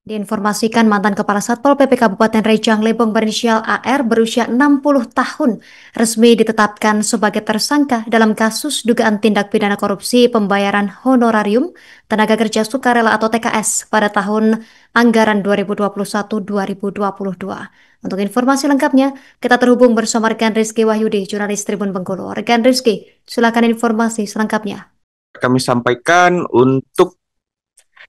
Diinformasikan mantan Kepala Satpol PP Kabupaten Rejang Lebong berinisial AR berusia 60 tahun resmi ditetapkan sebagai tersangka dalam kasus dugaan tindak pidana korupsi pembayaran honorarium tenaga kerja sukarela atau TKS pada tahun anggaran 2021-2022. Untuk informasi lengkapnya, kita terhubung bersama rekan Rizky Wahyudi, jurnalis Tribun Bengkulu. Rekan Rizky, silakan informasi selengkapnya. Kami sampaikan untuk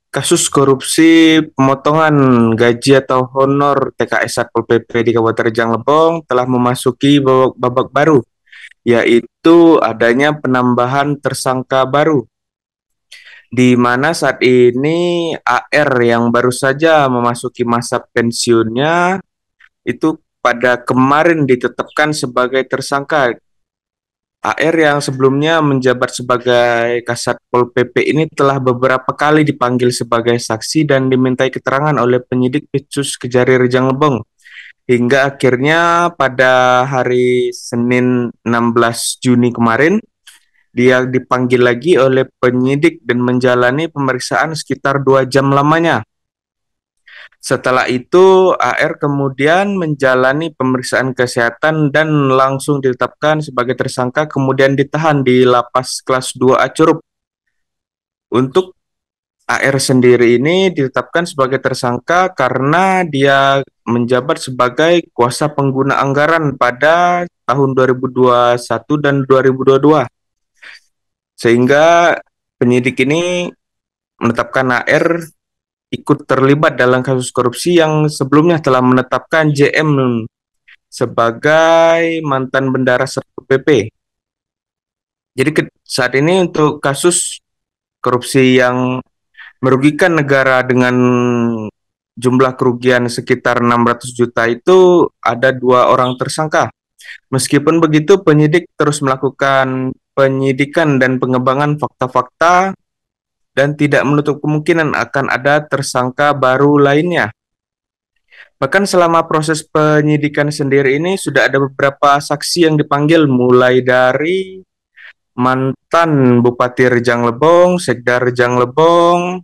kasus korupsi pemotongan gaji atau honor TKS Satpol PP di Kabupaten Rejang Lebong telah memasuki babak baru, yaitu adanya penambahan tersangka baru, di mana saat ini AR yang baru saja memasuki masa pensiunnya itu pada kemarin ditetapkan sebagai tersangka. AR yang sebelumnya menjabat sebagai Kasatpol PP ini telah beberapa kali dipanggil sebagai saksi dan dimintai keterangan oleh penyidik Pitsus Kejari Rejang Lebong. Hingga akhirnya pada hari Senin 16 Juni kemarin, dia dipanggil lagi oleh penyidik dan menjalani pemeriksaan sekitar 2 jam lamanya. Setelah itu, AR kemudian menjalani pemeriksaan kesehatan dan langsung ditetapkan sebagai tersangka, kemudian ditahan di Lapas Kelas 2 Acurup. Untuk AR sendiri ini ditetapkan sebagai tersangka karena dia menjabat sebagai kuasa pengguna anggaran pada tahun 2021 dan 2022. Sehingga penyidik ini menetapkan AR ikut terlibat dalam kasus korupsi yang sebelumnya telah menetapkan JM sebagai mantan bendahara Satpol PP. Jadi saat ini untuk kasus korupsi yang merugikan negara dengan jumlah kerugian sekitar 600 juta itu ada 2 orang tersangka. Meskipun begitu, penyidik terus melakukan penyidikan dan pengembangan fakta-fakta dan tidak menutup kemungkinan akan ada tersangka baru lainnya. Bahkan selama proses penyidikan sendiri ini sudah ada beberapa saksi yang dipanggil, mulai dari mantan Bupati Rejang Lebong, Sekda Rejang Lebong,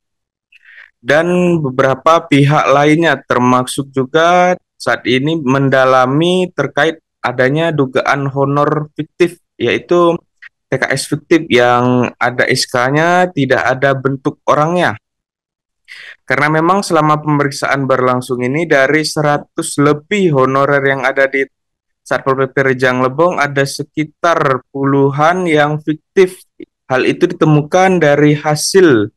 dan beberapa pihak lainnya, termasuk juga saat ini mendalami terkait adanya dugaan honor fiktif, yaitu TKS fiktif yang ada SK-nya, tidak ada bentuk orangnya. Karena memang selama pemeriksaan berlangsung ini dari 100 lebih honorer yang ada di Satpol PP Rejang Lebong ada sekitar puluhan yang fiktif. Hal itu ditemukan dari hasil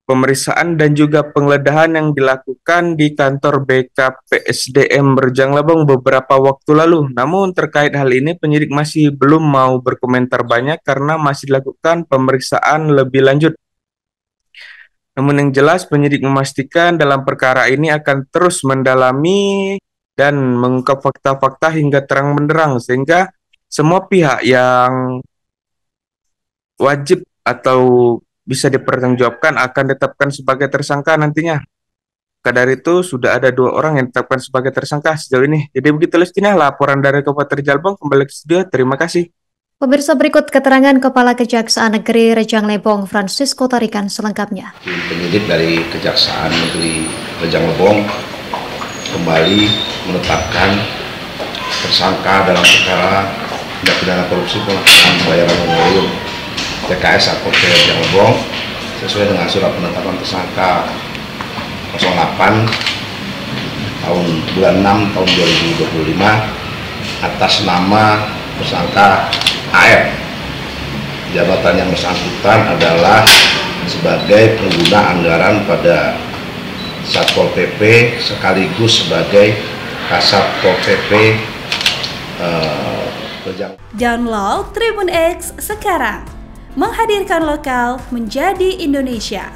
pemeriksaan dan juga penggeledahan yang dilakukan di kantor BKPSDM Rejang Lebong beberapa waktu lalu. Namun terkait hal ini penyidik masih belum mau berkomentar banyak karena masih dilakukan pemeriksaan lebih lanjut. Namun yang jelas penyidik memastikan dalam perkara ini akan terus mendalami dan mengungkap fakta-fakta hingga terang benderang sehingga semua pihak yang wajib atau bisa dipertanggungjawabkan akan ditetapkan sebagai tersangka nantinya. Maka dari itu sudah ada 2 orang yang ditetapkan sebagai tersangka sejauh ini. Jadi begitu Lestina, laporan dari Kabupaten Rejang Lebong. Kembali ke studio, terima kasih. Pemirsa, berikut keterangan Kepala Kejaksaan Negeri Rejang Lebong Francisco Tarikan selengkapnya. Penyidik dari Kejaksaan Negeri Rejang Lebong kembali menetapkan tersangka dalam perkara tindak pidana korupsi pembayaran honorarium TKS Satpol PP Rejang Lebong sesuai dengan surat penetapan tersangka 08 tahun bulan 6 tahun 2025 atas nama tersangka AR. Jabatan yang bersangkutan adalah sebagai pengguna anggaran pada Satpol PP sekaligus sebagai Kasatpol PP Rejang. Download Tribun X sekarang, menghadirkan lokal menjadi Indonesia.